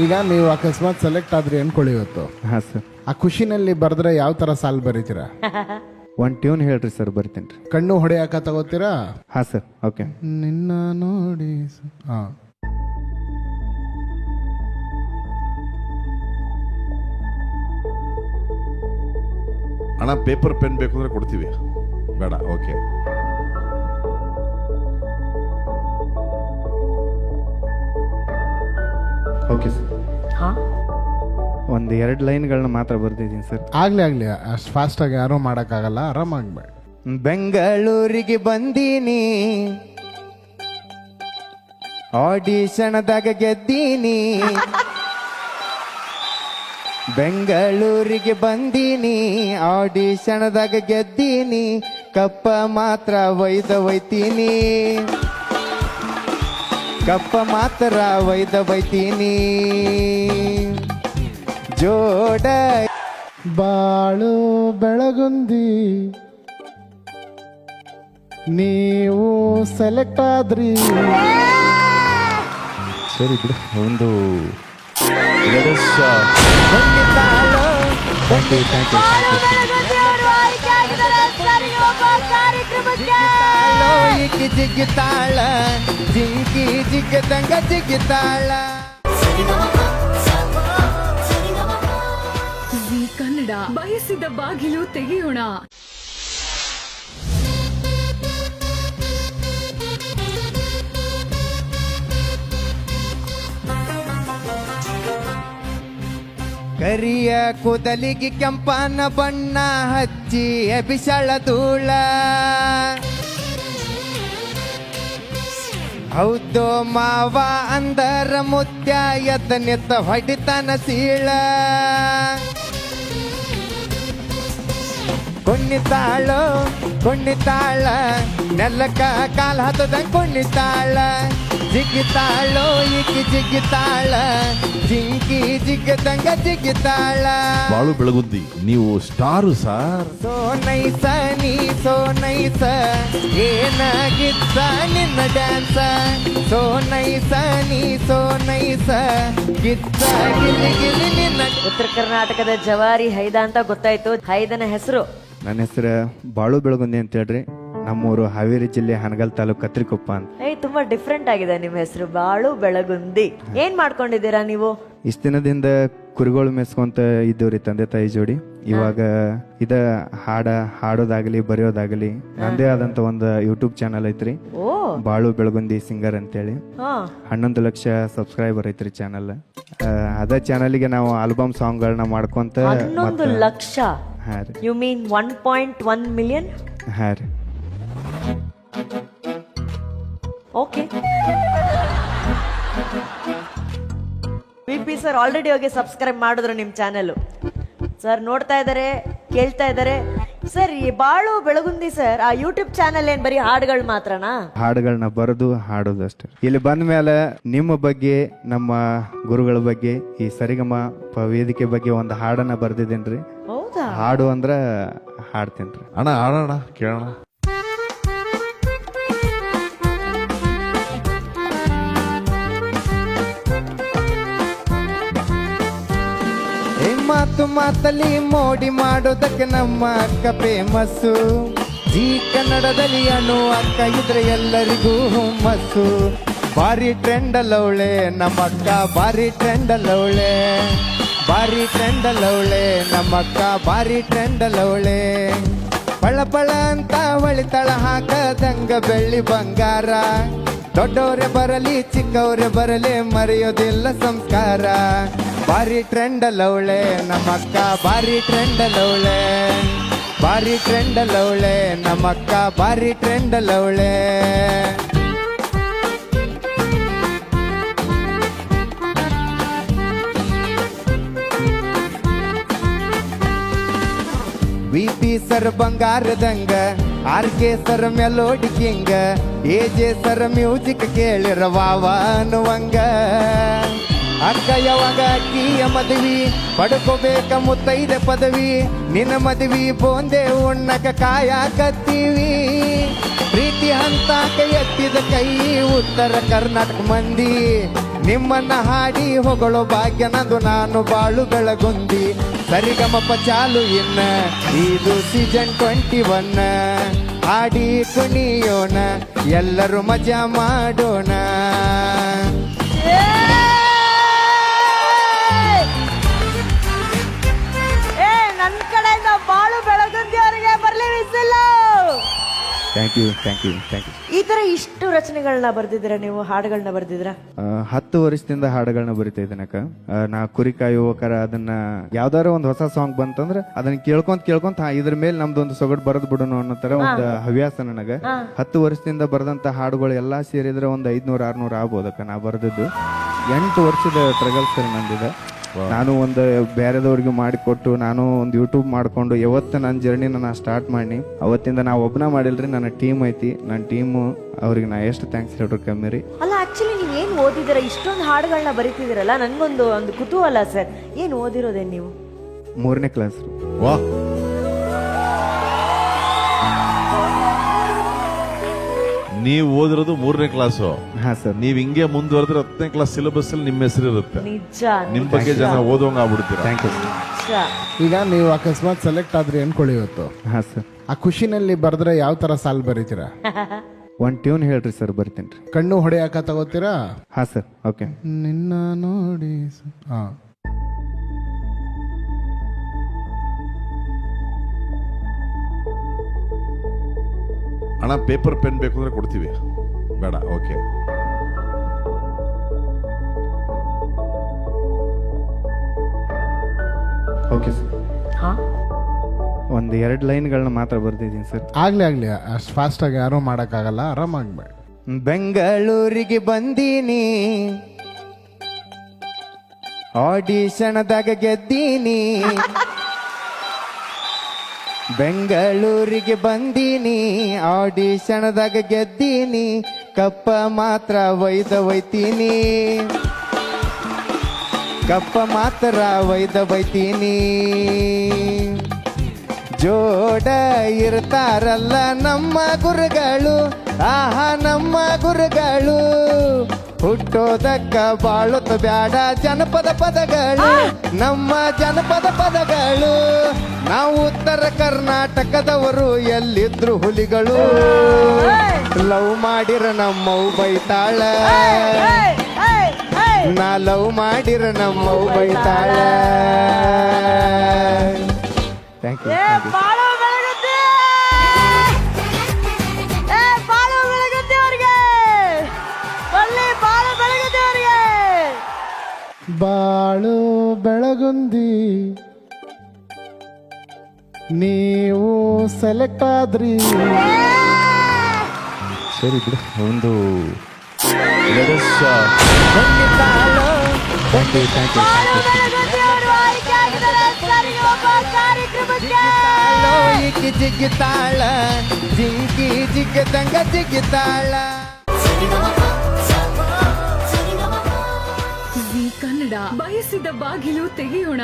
ಈಗ ನೀವು ಅಕಸ್ಮಾತ್ ಸೆಲೆಕ್ಟ್ ಆದ್ರಿ ಅನ್ಕೊಳ್ಳಿ ಇವತ್ತು, ಹಾಂ ಸರ್. ಆ ಖುಷಿನಲ್ಲಿ ಬರೆದ್ರೆ ಯಾವ ತರ ಸಾಲ್ ಬರೀತೀರಾ? ಒಂದು ಟ್ಯೂನ್ ಹೇಳ್ರಿ ಸರ್, ಬರ್ತೀನಿ ರೀ. ಕಣ್ಣು ಹೊಡೆಯಾಕ ತಗೋತೀರಾ? ಹಾಂ ಸರ್, ಓಕೆ. ನಿನ್ನ ನೋಡಿ ಹಾ ಅಣ್ಣ ಪೇಪರ್ ಪೆನ್ ಬೇಕು ಅಂದ್ರೆ ಕೊಡ್ತೀವಿ, ಬೇಡ? ಓಕೆ. Okay sir. ಒಂದು 2 ಲೈನ್ಗಳನ್ನ ಮಾತ್ರ ಬರ್ದಿದ್ದೀನಿ ಸರ್. ಆಗ್ಲಿ ಅಷ್ಟು ಫಾಸ್ಟ್ ಆಗಿ ಯಾರು ಮಾಡಕ್ಕಾಗಲ್ಲ, ಆರಾಮಾಗ್ಬೇಡ. ಬೆಂಗಳೂರಿಗೆ ಬಂದೀನಿ, ಆಡಿಷನ್ದಾಗ ಗೆದ್ದೀನಿ. ಬೆಂಗಳೂರಿಗೆ ಬಂದೀನಿ, ಆಡಿಷನ್ದಾಗ ಗೆದ್ದೀನಿ. ಕಪ್ಪ ಮಾತ್ರ ಒಯ್ತೀನಿ, ಕಪ್ಪ ಮಾತ್ರ ಒಯ್ತೀನಿ. ಜೋಡ ಬಾಳು ಬೆಳಗುಂದಿ, ನೀವು ಸೆಲೆಕ್ಟ್ ಆದ್ರಿ. ಸರಿ ಬಿಡು, ಒಂದು ಜಿಗ್ಗಿತಾಳ, ಜಿಂಕಿ ಜಿಗ್ಗದಂಗ ಜಿಗ್ಗಿತಾಳ. ಜೀ ಕನ್ನಡ ಬಯಸಿದ ಬಾಗಿಲು ತೆಗೆಯೋಣ. ಕರಿಯ ಕೂದಲಿಗೆ ಕೆಂಪನ ಬಣ್ಣ ಹಚ್ಚಿ ಅಭಿಷಳ ಧೂಳ. ಹೌದು ಮಾವ ಅಂದರ ಮುತ್ಯ, ಎತ್ತ ಹೊಡಿತನ ಸೀಳ. ಕುಣ್ಣಿತಾಳ ನೆಲ್ಲಕ್ಕ ಕಾಲ ಹತ್ತದಂಗ ಕುಣ್ಣಿತಾಳ. ಜಿಗ್ಗಿತಾಳೋ ಈಕಿ ಜಿಗ್ಗಿತಾಳ, ಜಿಂಕಿ ಜಿಗ್ಗದಂಗ ಜಿಗ್ಗಿತಾಳ. ಬಾಳು ಬೆಳಗುಂದಿ, ನೀವು ಸ್ಟಾರು ಸಾರ್. ಸೋ ನೈಸ ನೀ ಸೋ ನೈಸ, ಏನಾಗಿತ್ತ ನಿನ್ನ ಡ್ಯಾನ್ಸ. ಸೋ ನೈಸ ನೀ ಸೋ ನೈಸ, ಗಿತ್ತ ಗಿಲಿ ಗಿಲಿ ನಿನ್ನ. ಉತ್ತರ ಕರ್ನಾಟಕದ ಜವಾರಿ ಹೈದ ಅಂತ ಗೊತ್ತಾಯ್ತು. ಹೈದನ ಹೆಸರು? ನನ್ನ ಹೆಸರು ಬಾಳು ಬೆಳಗುಂದಿ ಅಂತ ಹೇಳ್ರಿ. ನಮ್ಮೂರು ಹಾವೇರಿ ಜಿಲ್ಲೆ ಹನಗಲ್ ತಾಲೂಕು ಕತ್ರಿಕೊಪ್ಪ ಅಂತ. ತುಂಬಾ ಡಿಫ್ರೆಂಟ್ ಆಗಿದೆ ನಿಮ್ಮ ಹೆಸರು, ಬಾಳು ಬೆಳಗುಂದಿ. ಏನ್ ಮಾಡ್ಕೊಂಡಿದ್ದೀರಾ ನೀವು? ಇಷ್ಟ ದಿನದಿಂದ ಕುರಿಗಳು ಮೆಸ್ಕೊಂತ ಇದ್ದವ್ರಿ ತಂದೆ ತಾಯಿ ಜೋಡಿ. ಇವಾಗ ಹಾಡೋದಾಗಲಿ ಬರೆಯೋದಾಗಲಿ ನಂದೇ ಆದಂತ ಒಂದು ಯೂಟ್ಯೂಬ್ ಚಾನಲ್ ಐತ್ರಿ, ಬಾಳು ಬೆಳಗುಂದಿ ಸಿಂಗರ್ ಅಂತೇಳಿ. 11 ಲಕ್ಷ ಸಬ್ಸ್ಕ್ರೈಬರ್ ಐತ್ರಿ ಚಾನಲ್. ಅದ ಚಾನಲ್ಗೆ ನಾವು ಆಲ್ಬಮ್ ಸಾಂಗ್ಗಳನ್ನ ಮಾಡ್ಕೊಂತ. 11 ಲಕ್ಷ? ಹಾ ರೀ. You mean 1.1 million? ಹಾ ರೀ. ಓಕೆ. VP ಸರ್ ಆಲ್ರೆಡಿ ಹೋಗಿ ಸಬ್ಸ್ಕ್ರೈಬ್ ಮಾಡಿದ್ರು ನಿಮ್ಮ ಚಾನೆಲ್. ಸರ್ ನೋಡ್ತಾ ಇದ್ದಾರೆ, ಕೇಳ್ತಾ ಇದ್ದಾರೆ. ಸರ್ ಈ ಬಾಳು ಬೆಳಗುಂದಿ ಸರ್ ಆ ಯೂಟ್ಯೂಬ್ ಚಾನೆಲ್ ಏನ್ ಬರೀ ಹಾಡುಗಳು ಮಾತ್ರನಾ? ಹಾಡುಗಳನ್ನ ಬರೆದು ಹಾಡೋದು ಅಷ್ಟೇ. ಇಲ್ಲಿ ಬಂದ ಮೇಲೆ ನಿಮ್ಮ ಬಗ್ಗೆ, ನಮ್ಮ ಗುರುಗಳ ಬಗ್ಗೆ, ಈ ಸರಿಗಮ ವೇದಿಕೆ ಬಗ್ಗೆ ಒಂದು ಹಾಡನ್ನ ಬರ್ದಿದ್ದೇನ್ರಿ. ಹೌದಾ? ಹಾಡು ಅಂದ್ರ ಹಾಡ್ತೇನ್ರಿ. ಅಣ್ಣ ಆಡೋಣ, ಕೇಳೋಣ. ಮಾತು ಮಾತಲ್ಲಿ ಮೋಡಿ ಮಾಡೋದಕ್ಕೆ ನಮ್ಮ ಅಕ್ಕ ಫೇಮಸ್ಸು. ಈ ಕನ್ನಡದಲ್ಲಿ ಅನು ಅಕ್ಕ ಇದ್ರೆ ಎಲ್ಲರಿಗೂ ಹುಮ್ಮಸ್ಸು. ಭಾರಿ ಟ್ರೆಂಡ್ ಅಲ್ಲವಳೆ ನಮ್ಮ ಅಕ್ಕ, ಭಾರಿ ಟ್ರೆಂಡ್ ಅಲ್ಲವಳೆ, ಭಾರಿ ಟ್ರೆಂಡ್ ಅಲ್ಲವಳೆ ನಮ್ಮ ಅಕ್ಕ, ಭಾರಿ ಟ್ರೆಂಡ್ ಅಲ್ಲವಳೆ. ಪಳ ಪಳ ಅಂತ ಹೊಳಿತಳ ಹಾಕದಂಗ ಬೆಳ್ಳಿ ಬಂಗಾರ. ದೊಡ್ಡವರೇ ಬರಲಿ ಚಿಕ್ಕವರೇ ಬರಲಿ ಮರೆಯೋದಿಲ್ಲ ಸಂಸ್ಕಾರ. ಭಾರಿ ಟ್ರೆಂಡ್ ಅಲ್ಲವಳೆ ನಮ್ಮ ಅಕ್ಕ, ಭಾರಿ ಟ್ರೆಂಡ್ ಅಲ್ಲವಳೆ, ಭಾರಿ ಟ್ರೆಂಡ್ ಅಲ್ಲವಳೆ ನಮ್ಮ ಅಕ್ಕ, ಭಾರಿ ಟ್ರೆಂಡ್ ಅಲ್ಲವಳೆ. VP ಸರ್ ಬಂಗಾರದಂಗ, RK ಸರ್ ಮೆಲೋಡಿ ಕಿಂಗ, AJ ಸರ್ ಮ್ಯೂಸಿಕ್ ಕೇಳಿರವಾವ ಅನ್ನುವಂಗ. ಅಕ್ಕ ಯಾವಾಗ ಅಕ್ಕಿಯ ಮದುವೆ ಪಡ್ಕೋಬೇಕ ಮುತ್ತೈದೆ ಪದವಿ. ನಿನ್ನ ಮದುವೆ ಬೋಂದೆ ಉಣ್ಣಕ ಕಾಯಕತ್ತೀವಿ. ಪ್ರೀತಿ ಹಂತಾಕ ಎತ್ತಿದ ಕೈ ಉತ್ತರ ಕರ್ನಾಟಕ ಮಂದಿ ನಿಮ್ಮನ್ನ ಹಾಡಿ ಹೊಗಳೋ ಭಾಗ್ಯ ನಂದು ನಾನು ಬಾಳು ಬೆಳಗುಂದಿ ಸರಿಗಮಪ ಚಾಲು ಇನ್ನ ಇದು ಸೀಸನ್ 21 ಹಾಡಿ ಕುಣಿಯೋಣ ಎಲ್ಲರೂ ಮಜಾ ಮಾಡೋಣ ಏ ನನ್ ಕಡೆಯಿಂದ ಬಾಳು ಬೆಳಗುಂದಿ ಅವರಿಗೆ ಬರ್ಲಿ ವಿಸಿಲ್. ಥ್ಯಾಂಕ್ ಯು ಈ ತರ ಇಷ್ಟು ರಚನೆಗಳನ್ನ ಬರ್ದಿದ್ದೀರಾ ನೀವು, ಹಾಡುಗಳನ್ನ ಬರ್ದಿದ್ದೀರಾ? 10 ವರ್ಷದಿಂದ ಹಾಡುಗಳನ್ನ ಬರಿತಾ ಇದ್ದೇನಕ್ಕ. ನಾ ಕುರಿ ಕಾಯುವಕರ ಅದನ್ನ ಯಾವ್ದಾರ ಒಂದು ಹೊಸ ಸಾಂಗ್ ಬಂತಂದ್ರ ಅದನ್ನ ಕೇಳ್ಕೊಂತ ಇದ್ರ ಮೇಲೆ ನಮ್ದು ಒಂದು ಸೊಗಡು ಬರದ್ ಬಿಡೋಣ ಅನ್ನೋ ತರ ಒಂದು ಹವ್ಯಾಸ ನನಗ. 10 ವರ್ಷದಿಂದ ಬರೆದಂತ ಹಾಡುಗಳು ಎಲ್ಲಾ ಸೇರಿದ್ರೆ ಒಂದು 500-600 ಆಗ್ಬೋದಕ್ಕ ನಾ ಬರೆದದ್ದು. 8 ವರ್ಷದ ಟ್ರಗಲ್ಸ್ ನಂದಿದೆ. ನಾನು ಒಂದು ಬೇರೆದವ್ರಿಗೆ ಮಾಡಿಕೊಟ್ಟು ನಾನು ಒಂದು ಯೂಟ್ಯೂಬ್ ಮಾಡ್ಕೊಂಡು ಯಾವತ್ತು ನನ್ನ ಜರ್ನಿನ ನಾ ಸ್ಟಾರ್ಟ್ ಮಾಡಿ ಅವತ್ತಿಂದ ನಾ ಒಬ್ಬನ ಮಾಡಿಲ್ರಿ, ನನ್ನ ಟೀಮ್ ಐತಿ. ನನ್ನ ಟೀಮು ಅವ್ರಿಗೆ ನಾ ಎಷ್ಟು ಥ್ಯಾಂಕ್ಸ್ ಹೇಳ್ರು ಕಮ್ಮಿ ರೀ. ಅಲ್ಲ ಆಕ್ಚುಲಿ ನೀವ್ ಏನ್ ಓದಿದಿರ? ಇಷ್ಟೊಂದು ಹಾಡುಗಳನ್ನ ಬರೀತಿದಿರಲ್ಲ, ನನ್ಗೊಂದು ಕುತೂಹಲ ಸರ್. ಏನ್ ಓದಿರೋದೇನ್ ನೀವು? 3ನೇ ಕ್ಲಾಸ್. ವಾ, ನೀವು ಓದಿರೋದು 3ನೇ ಕ್ಲಾಸು. ಹಾ ಸರ್. ನೀವ್ ಹಿಂಗೆ ಮುಂದುವರೆದ್ರೆ 10ನೇ ಕ್ಲಾಸ್ ಸಿಲೆಬಸ್ ಅಲ್ಲಿ ನಿಮ್ಮ ಹೆಸರು ಇರುತ್ತೆ. ನಿಜ ನಿಮ್ ಬಗ್ಗೆ ಜನ ಓದೋಂಗ ಆಗ್ಬಿಡ್ತೀರಾ. Thank you. ನಿಜ. ಈಗ ನೀವು ಅಕಸ್ಮಾತ್ ಸೆಲೆಕ್ಟ್ ಆದ್ರಿ ಅನ್ಕೊಳ್ಳಿ ಇವತ್ತು, ಹಾ ಸರ್. ಆ ಖುಷಿನಲ್ಲಿ ಬರೆದ್ರೆ ಯಾವ ತರ ಸಾಲ್ ಬರೀತೀರಾ? ಒಂದು ಟ್ಯೂನ್ ಹೇಳ್ರಿ ಸರ್, ಬರ್ತೀನಿ ರೀ. ಕಣ್ಣು ಹೊಡೆಯಾಕ ತಗೋತೀರಾ? ಹಾ ಸರ್. ಓಕೆ. ನಿನ್ನ ನೋಡಿ ಹಾ ಅಣ್ಣ ಪೇಪರ್ ಪೆನ್ ಬೇಕು ಅಂದ್ರೆ ಕೊಡ್ತೀವಿ. ಬೇಡ? ಓಕೆ. Okay sir. ಹಾ ಒಂದು 2 ಲೈನ್ಗಳನ್ನ ಮಾತ್ರ ಬರ್ದಿದ್ದೀನಿ ಸರ್. ಆಗ್ಲಿ ಅಷ್ಟು ಫಾಸ್ಟ್ ಆಗಿ ಯಾರು ಮಾಡಕ್ಕಾಗಲ್ಲ, ಆರಾಮಾಗ್ಬೇಡ. ಬೆಂಗಳೂರಿಗೆ ಬಂದೀನಿ, ಆಡಿಷನ್ದಾಗ ಗೆದ್ದೀನಿ. ಬೆಂಗಳೂರಿಗೆ ಬಂದೀನಿ, ಆಡಿಷನ್ದಾಗ ಗೆದ್ದೀನಿ. ಕಪ್ಪ ಮಾತ್ರ ಒಯ್ತೀನಿ, ಕಪ್ಪ ಮಾತ್ರ ಒಯ್ತೀನಿ. ಜೋಡ ಇರ್ತಾರಲ್ಲ ನಮ್ಮ ಗುರುಗಳು, ಆಹಾ ನಮ್ಮ ಗುರುಗಳು. ಹುಟ್ಟೋದಕ್ಕ ಬಾಳುತ್ತ ಬ್ಯಾಡ ಜನಪದ ಪದಗಳು, ನಮ್ಮ ಜನಪದ ಪದಗಳು. ನಾವು ಉತ್ತರ ಕರ್ನಾಟಕದವರು, ಎಲ್ಲಿದ್ರು ಹುಲಿಗಳು. ಲವ್ ಮಾಡಿರ ನಮ್ಮವು ಬೈತಾಳ, ನಾ ಲವ್ ಮಾಡಿರ ನಮ್ಮವು ಬೈತಾಳ. Thank you. ಬಾಳು ಬೆಳಗುತ್ತಿ, ಬಾಳು ಬೆಳಗುತ್ತಿ ಅವ್ರಿಗೆ ಬರ್ಲಿ, ಬಾಳು ಬೆಳಗುತ್ತಿ ಅವ್ರಿಗೆ. ಬಾಳು ಬೆಳಗುಂದಿ ನೀವು ಸೆಲೆಕ್ಟ್ ಆದ್ರಿ. ಸರಿ ಬಿಡು. ಒಂದು ಜಿಗ್ಗಿತಾಳ, ಜಿಂಕಿ ಜಿಗ್ಗದಂಗ ಜಿಗ್ಗಿತಾಳ. ಜೀ ಕನ್ನಡ ಬಯಸಿದ ಬಾಗಿಲು ತೆಗೆಯೋಣ.